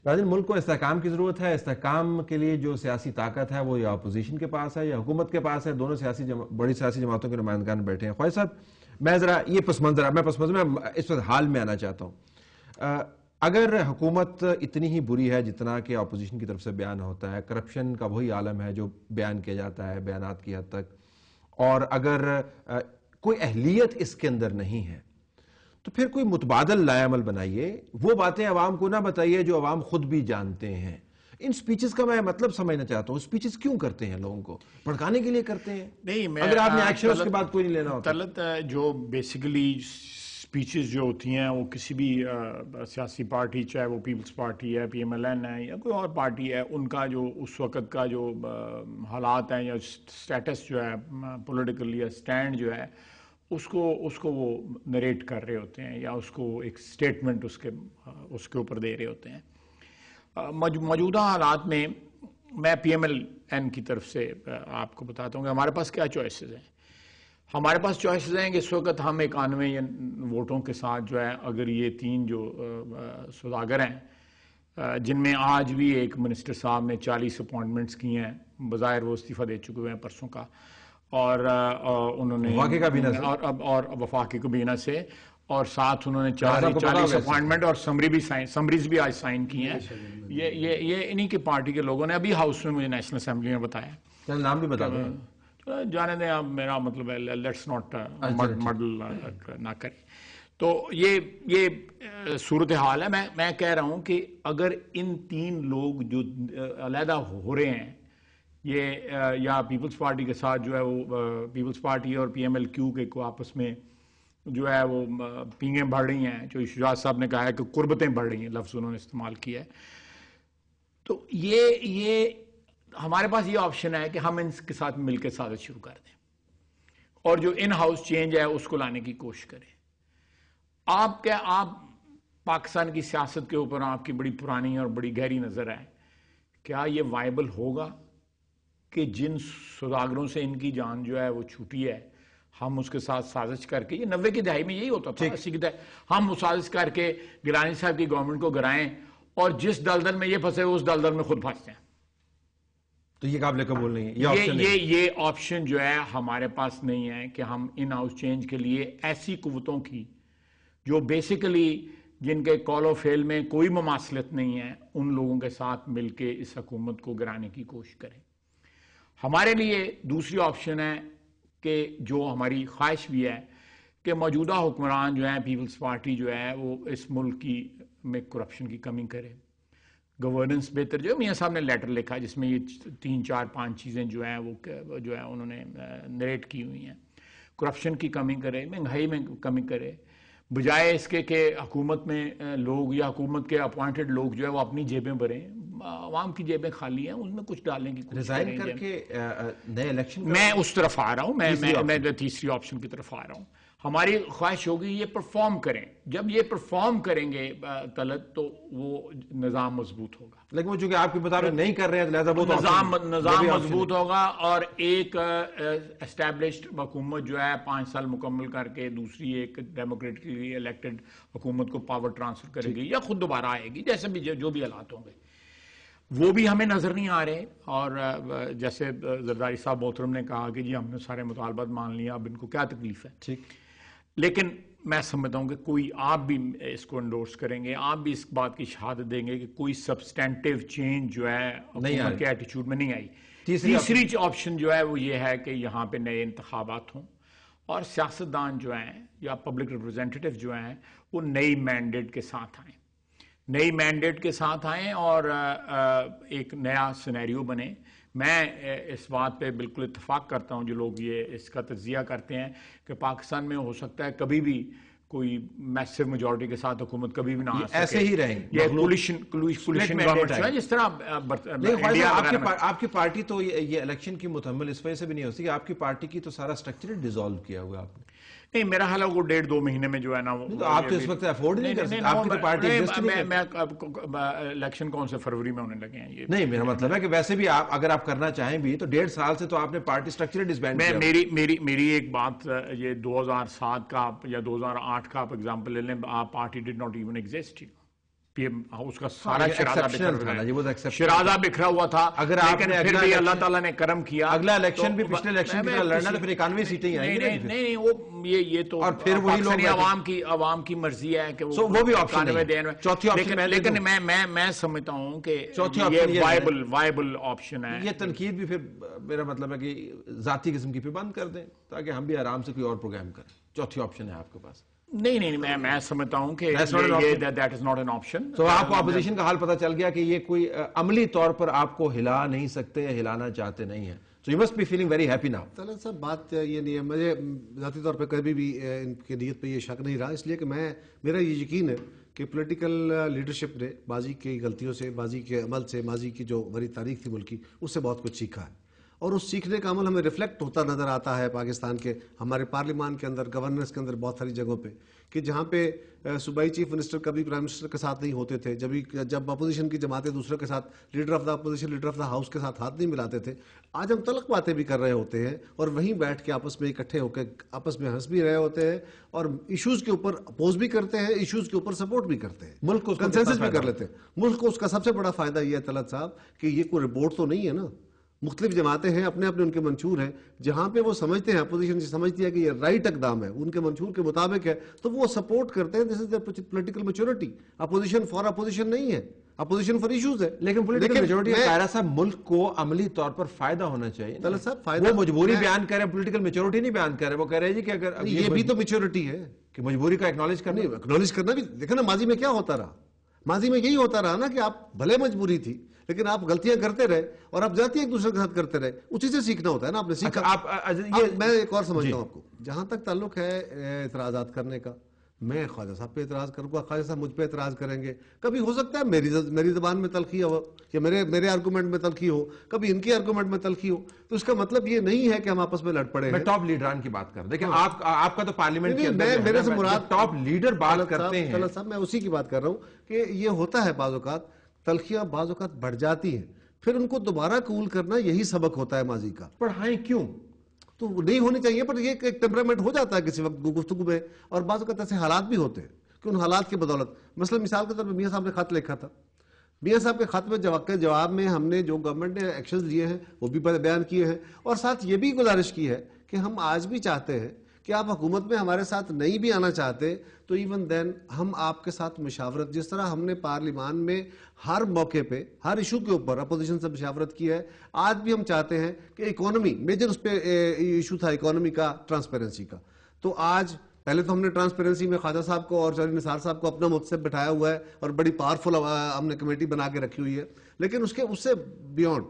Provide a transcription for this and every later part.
ناظرین، ملک کو استحکام کی ضرورت ہے. استحکام کے لیے جو سیاسی طاقت ہے وہ یا اپوزیشن کے پاس ہے یا حکومت کے پاس ہے. دونوں بڑی سیاسی جماعتوں کے نمائندگان بیٹھے ہیں. خواجہ صاحب، میں ذرا یہ پس منظر میں اس وقت حال میں آنا چاہتا ہوں. اگر حکومت اتنی ہی بری ہے جتنا کہ اپوزیشن کی طرف سے بیان ہوتا ہے، کرپشن کا وہی عالم ہے جو بیان کیا جاتا ہے بیانات کی حد تک، اور اگر کوئی اہلیت اس کے اندر نہیں ہے، تو پھر کوئی متبادل لائے عمل بنائیے. وہ باتیں عوام کو نہ بتائیے جو عوام خود بھی جانتے ہیں. ان سپیچز کا میں مطلب سمجھنا چاہتا ہوں. سپیچز کیوں کرتے ہیں؟ لوگوں کو بھڑکانے کے لیے کرتے ہیں؟ نہیں، اگر آپ نے ایکشن اس کے بعد کوئی نہیں لینا ہوتا. طلعت، جو بیسیکلی سپیچز جو ہوتی ہیں وہ کسی بھی سیاسی پارٹی، چاہے وہ پیپلز پارٹی ہے، پی ایم ایل این ہے یا کوئی اور پارٹی ہے، ان کا جو اس وقت کا جو حالات ہیں یا سٹیٹس جو ہے پولیٹیکل یا سٹینڈ جو ہے، اس کو وہ نریٹ کر رہے ہوتے ہیں یا اس کو ایک سٹیٹمنٹ اس کے اوپر دے رہے ہوتے ہیں. موجودہ حالات میں میں پی ایم ایل این کی طرف سے آپ کو بتاتا ہوں کہ ہمارے پاس کیا چوائسز ہیں. ہمارے پاس چوائسز ہیں کہ اس وقت ہم 91 ووٹوں کے ساتھ جو ہے، اگر یہ 3 جو سوداگر ہیں جن میں آج بھی ایک منسٹر صاحب نے 40 اپوائنٹمنٹس کی ہیں، بظاہر وہ استعفیٰ دے چکے ہوئے ہیں پرسوں کا، اور انہوں نے اور وفاقی کابینہ سے، اور ساتھ انہوں نے 40 اپوائنٹمنٹ اور سمریز بھی آج سائن کی ہیں. یہ انہی کی پارٹی کے لوگوں نے ابھی ہاؤس میں مجھے نیشنل اسمبلی میں بتایا. نام بھی بتا دیں. جانے دیں آپ، میرا مطلب ہے لیٹس ناٹ مڈل نہ کریں. تو یہ صورتحال ہے. میں کہہ رہا ہوں کہ اگر ان 3 لوگ جو علیحدہ ہو رہے ہیں، یہ یا پیپلز پارٹی کے ساتھ جو ہے وہ پیپلز پارٹی اور پی ایم ایل کیو کے کو آپس میں جو ہے وہ پینگیں بڑھ رہی ہیں، جو شجاعت صاحب نے کہا ہے کہ قربتیں بڑھ رہی ہیں، لفظ انہوں نے استعمال کیا ہے. تو یہ ہمارے پاس یہ آپشن ہے کہ ہم ان کے ساتھ مل کے سازش شروع کر دیں اور جو ان ہاؤس چینج ہے اس کو لانے کی کوشش کریں. آپ پاکستان کی سیاست کے اوپر آپ کی بڑی پرانی اور بڑی گہری نظر ہے. کیا یہ وائبل ہوگا کہ جن سوداگروں سے ان کی جان جو ہے وہ چھوٹی ہے، ہم اس کے ساتھ سازش کر کے، یہ 90 کی دہائی میں یہی ہوتا تھا، 80 کی دہائی، ہم سازش کر کے گیلانی صاحب کی گورنمنٹ کو گرائیں اور جس دلدل میں یہ پھنسے اس دلدل میں خود پھنستے ہیں. تو یہ قابل قبول نہیں ہے. یہ آپشن جو ہے ہمارے پاس نہیں ہے کہ ہم ان ہاؤس چینج کے لیے ایسی قوتوں کی جو بیسیکلی جن کے کال و فیل میں کوئی مماثلت نہیں ہے، ان لوگوں کے ساتھ مل کے اس حکومت کو گرانے کی کوشش کریں. ہمارے لیے دوسری آپشن ہے کہ جو ہماری خواہش بھی ہے کہ موجودہ حکمران جو ہیں، پیپلز پارٹی جو ہے، وہ اس ملک میں کرپشن کی کمی کرے، گورننس بہتر. جو میاں صاحب نے لیٹر لکھا جس میں یہ 3 4 5 چیزیں جو ہیں وہ جو ہے انہوں نے نریٹ کی ہوئی ہیں. کرپشن کی کمی کرے، مہنگائی میں کمی کرے، بجائے اس کے کہ حکومت میں لوگ یا حکومت کے اپوائنٹڈ لوگ جو ہے وہ اپنی جیبیں بھریں. عوام کی جیبیں خالی ہیں، ان میں کچھ ڈالنے کی کوشش کریں. کر کے نئے الیکشن میں اس طرف آ رہا ہوں، میں تیسری آپشن کی طرف آ رہا ہوں. ہماری خواہش ہوگی یہ پرفارم کریں. جب یہ پرفارم کریں گے طلعت تو وہ نظام مضبوط ہوگا. لیکن وہ چونکہ آپ کے مطابق نہیں کر رہے ہیں، لہذا وہ نظام مضبوط ہوگا اور ایک اسٹیبلشڈ حکومت جو ہے 5 سال مکمل کر کے دوسری ایک ڈیموکریٹکلی الیکٹڈ حکومت کو پاور ٹرانسفر کرے گی یا خود دوبارہ آئے گی، جیسے بھی جو بھی حالات ہوں گے. وہ بھی ہمیں نظر نہیں آ رہے. اور جیسے زرداری صاحب محترم نے کہا کہ جی ہم نے سارے مطالبات مان لیا، اب ان کو کیا تکلیف ہے. ٹھیک. لیکن میں سمجھتا ہوں کہ کوئی آپ بھی اس کو انڈورس کریں گے، آپ بھی اس بات کی شہادت دیں گے کہ کوئی سبسٹینٹیو چینج جو ہے حکومت کے ایٹیچیوڈ میں نہیں آئی. تیسری آپشن جو ہے وہ یہ ہے کہ یہاں پہ نئے انتخابات ہوں اور سیاستدان جو ہیں یا پبلک ریپرزینٹیٹیو جو ہیں وہ نئی مینڈیٹ کے ساتھ آئیں اور ایک نیا سینیریو بنے. میں اس بات پہ بالکل اتفاق کرتا ہوں جو لوگ یہ اس کا تجزیہ کرتے ہیں کہ پاکستان میں ہو سکتا ہے کبھی بھی کوئی میسو میجورٹی کے ساتھ حکومت کبھی بھی نہ آ سکے، ایسے ہی رہیں یہ کولیشن گورنمنٹ ہے جس طرح. آپ کی پارٹی تو یہ الیکشن کی متحمل اس وجہ سے بھی نہیں ہو سکی، آپ کی پارٹی کی تو سارا اسٹرکچر ڈیزالو کیا ہوا آپ نے. نہیں، میرا حال ہے وہ 1.5-2 مہینے میں جو ہے نا وہ آپ تو اس وقت افورڈ نہیں کر سکتے. آپ کی تو پارٹی الیکشن کون سے فروری میں ہونے لگے ہیں. نہیں، میرا مطلب ہے کہ ویسے بھی اگر آپ کرنا چاہیں بھی تو 1.5 سال سے تو آپ نے پارٹی اسٹرکچر ڈسبینڈ کیا. میری ایک بات، یہ 2007 کا یا 2008 کا آپ ایگزامپل لے لیں، آپ party did not even exist. اس کا سارا شرازہ بکھرا ہوا تھا. اگر لیکن پھر بھی اللہ تعالیٰ نے کرم کیا. اگلا الیکشن بھی پچھلے الیکشن کی طرح لڑنا تو پھر 91 سیٹیں آئیں گی. نہیں وہ یہ تو اور پھر وہی لوگ عوام کی مرضی ہے کہ وہ بھی آپشن ہے. چوتھی آپشن لیکن میں سمجھتا ہوں کہ یہ وائبل آپشن ہے. یہ تنقید بھی پھر میرا مطلب ہے کہ ذاتی قسم کی پہ بند کر دیں تاکہ ہم بھی آرام سے کوئی اور پروگرام کریں. چوتھی آپشن ہے آپ کے پاس. نہیں میں سمجھتا ہوں کہ that is not an option. تو آپ کو اپوزیشن کا حال پتہ چل گیا کہ یہ کوئی عملی طور پر آپ کو ہلا نہیں سکتے, ہلانا چاہتے نہیں ہیں. So you must be feeling very happy now. Talat صاحب بات یہ نہیں ہے, مجھے ذاتی طور پہ کبھی بھی ان کی نیت پہ یہ شک نہیں رہا, اس لیے کہ میرا یہ یقین ہے کہ پولیٹیکل لیڈرشپ نے ماضی کی غلطیوں سے, ماضی کے عمل سے, ماضی کی جو بڑی تاریخ تھی ملک کی, اس سے بہت کچھ سیکھا ہے. اور اس سیکھنے کا عمل ہمیں ریفلیکٹ ہوتا نظر آتا ہے پاکستان کے ہمارے پارلیمان کے اندر, گورننس کے اندر, بہت ساری جگہوں پہ, کہ جہاں پہ صوبائی چیف منسٹر کبھی پرائم منسٹر کے ساتھ نہیں ہوتے تھے, جب اپوزیشن کی جماعتیں دوسرے کے ساتھ, leader of the opposition leader of the house کے ساتھ ہاتھ نہیں ملاتے تھے. آج ہم تلخ باتیں بھی کر رہے ہوتے ہیں اور وہیں بیٹھ کے آپس میں اکٹھے ہو کے آپس میں ہنس بھی رہے ہوتے ہیں اور ایشوز کے اوپر اپوز بھی کرتے ہیں, ایشوز کے اوپر سپورٹ بھی کرتے ہیں, ملک کو کنسنسس بھی کر لیتے ہیں. ملک کو اس کا سب سے بڑا فائدہ یہ ہے طلعت صاحب کہ یہ کوئی رپورٹ تو نہیں ہے نا, مختلف جماعتیں ہیں, اپنے ان کے منشور ہیں, جہاں پہ وہ سمجھتے ہیں, اپوزیشن سمجھتی ہے کہ یہ رائٹ اقدام ہے, ان کے منشور کے مطابق ہے, تو وہ سپورٹ کرتے ہیں. This is the political maturity. Opposition for opposition نہیں ہے, اپوزیشن فار ایشوز ہے. لیکن پولیٹیکل میچورٹی قاہرہ صاحب ملک کو عملی طور پر فائدہ ہونا چاہیے. طلعت صاحب فائدہ, وہ مجبوری بیان کر رہے ہیں, پولیٹیکل میچورٹی نہیں بیان کر رہے. وہ کہہ رہے ہیں جی کہ اگر یہ بھی تو میچورٹی ہے کہ مجبوری کا اکنالج کرنا. اکنالج کرنا بھی, دیکھیں نا ماضی میں کیا ہوتا رہا, ماضی میں یہی ہوتا رہا نا کہ آپ بھلے مجبوری تھی لیکن آپ غلطیاں کرتے رہے اور آپ جاتی ایک دوسرے کے ساتھ کرتے رہے, اسی سے سیکھنا ہوتا ہے نا. آپ نے سیکھا. میں ایک اور سمجھتا ہوں آپ کو, جہاں تک تعلق ہے اعتراضات کرنے کا, میں خواجہ صاحب پہ اعتراض کروں گا, خواجہ صاحب مجھ پہ اعتراض کریں گے, کبھی ہو سکتا ہے میری زبان میں تلخی ہو یا میرے آرگومنٹ میں تلخی ہو, کبھی ان کے آرگومنٹ میں تلخی ہو, تو اس کا مطلب یہ نہیں ہے کہ ہم آپس میں لڑ پڑے ہیں. میں ٹاپ لیڈران کی بات کر رہا ہوں. دیکھیں آپ کا تو پارلیمنٹ کے اندر میرے سے مراد ٹاپ لیڈر بات کرتے ہیں. طلعت صاحب میں اسی کی بات کر رہا ہوں کہ یہ ہوتا ہے, بعض اوقات تلخیاں بعض اوقات بڑھ جاتی ہیں, پھر ان کو دوبارہ قبول کرنا یہی سبق ہوتا ہے ماضی کا. پڑھائیں کیوں تو نہیں ہونی چاہیے, پر یہ ایک ٹیمپرامنٹ ہو جاتا ہے کسی وقت گفتگو میں, اور بعض اوقات ایسے حالات بھی ہوتے ہیں کہ ان حالات کی بدولت, مثلا مثال کے طور پر میاں صاحب نے خط لکھا تھا, میاں صاحب کے خط میں جواب میں ہم نے جو گورنمنٹ نے ایکشنز لیے ہیں وہ بھی بیان کیے ہیں, اور ساتھ یہ بھی گزارش کی ہے کہ ہم آج بھی چاہتے ہیں کہ آپ حکومت میں ہمارے ساتھ نہیں بھی آنا چاہتے تو ایون دین ہم آپ کے ساتھ مشاورت, جس طرح ہم نے پارلیمان میں ہر موقع پہ ہر ایشو کے اوپر اپوزیشن سے مشاورت کی ہے, آج بھی ہم چاہتے ہیں کہ اکانومی میجر اس پہ ایشو تھا, اکانومی کا, ٹرانسپیرنسی کا. تو آج پہلے تو ہم نے ٹرانسپیرنسی میں خواجہ صاحب کو اور چودھری نثار صاحب کو اپنا متسب بٹھایا ہوا ہے اور بڑی پاورفل ہم نے کمیٹی بنا کے رکھی ہوئی ہے, لیکن اس سے بیونڈ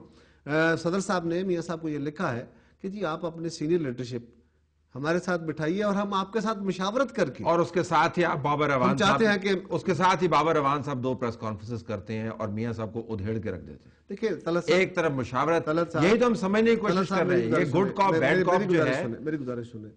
صدر صاحب نے میاں صاحب کو یہ لکھا ہے کہ جی آپ اپنے سینئر لیڈرشپ ہمارے ساتھ بٹھائیے اور ہم آپ کے ساتھ مشاورت کر کے, اور اس کے ساتھ ہی آپ بابر روان چاہتے ہیں کہ اس کے ساتھ ہی بابر روان صاحب 2 پریس کانفرنسز کرتے ہیں اور میاں صاحب کو ادھیڑ کے رکھ دیتے ہیں. دیکھیں طلعت صاحب, ایک طرف مشاورت, یہی تو ہم سمجھنے کی کوشش کر رہے ہیں. یہ گڈ کاپ بیڈ کاپ جو ہے, میری گزارش سنیں,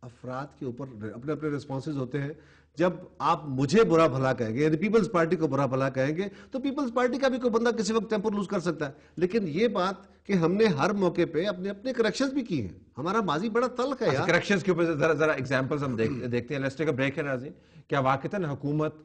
افراد کے اوپر اپنے اپنے ریسپانسز ہوتے ہیں. جب آپ مجھے برا بھلا کہیں گے, یعنی پیپلز پارٹی کو برا بھلا کہیں گے, تو پیپلز پارٹی کا بھی کوئی بندہ کسی وقت ٹیمپر لوز کر سکتا ہے, لیکن یہ بات کہ ہم نے ہر موقع پہ اپنے کریکشنز بھی کی ہیں. ہمارا ماضی بڑا تلخ ہے یار. کریکشنز کے اوپر ذرا ایگزامپلز ہم دیکھتے ہیں. لیٹس ٹیک اے بریک ہے ناظرین. کیا واقعتاً حکومت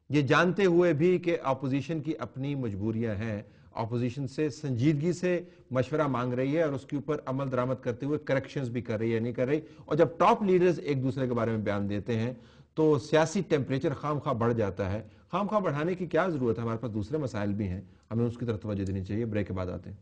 یہ جانتے ہوئے بھی کہ اپوزیشن کی اپنی مجبوریاں ہیں, اپوزیشن سے سنجیدگی سے مشورہ مانگ رہی ہے اور اس کے اوپر عمل درآمد کرتے ہوئے کریکشنز بھی کر رہی ہے, نہیں کر رہی, اور جب ٹاپ لیڈرز ایک دوسرے کے بارے میں بیان دیتے ہیں تو سیاسی ٹیمپریچر خام خواہ بڑھ جاتا ہے. خام خواہ بڑھانے کی کیا ضرورت ہے, ہمارے پاس دوسرے مسائل بھی ہیں, ہمیں اس کی طرف توجہ دینی چاہیے. بریک کے بعد آتے ہیں.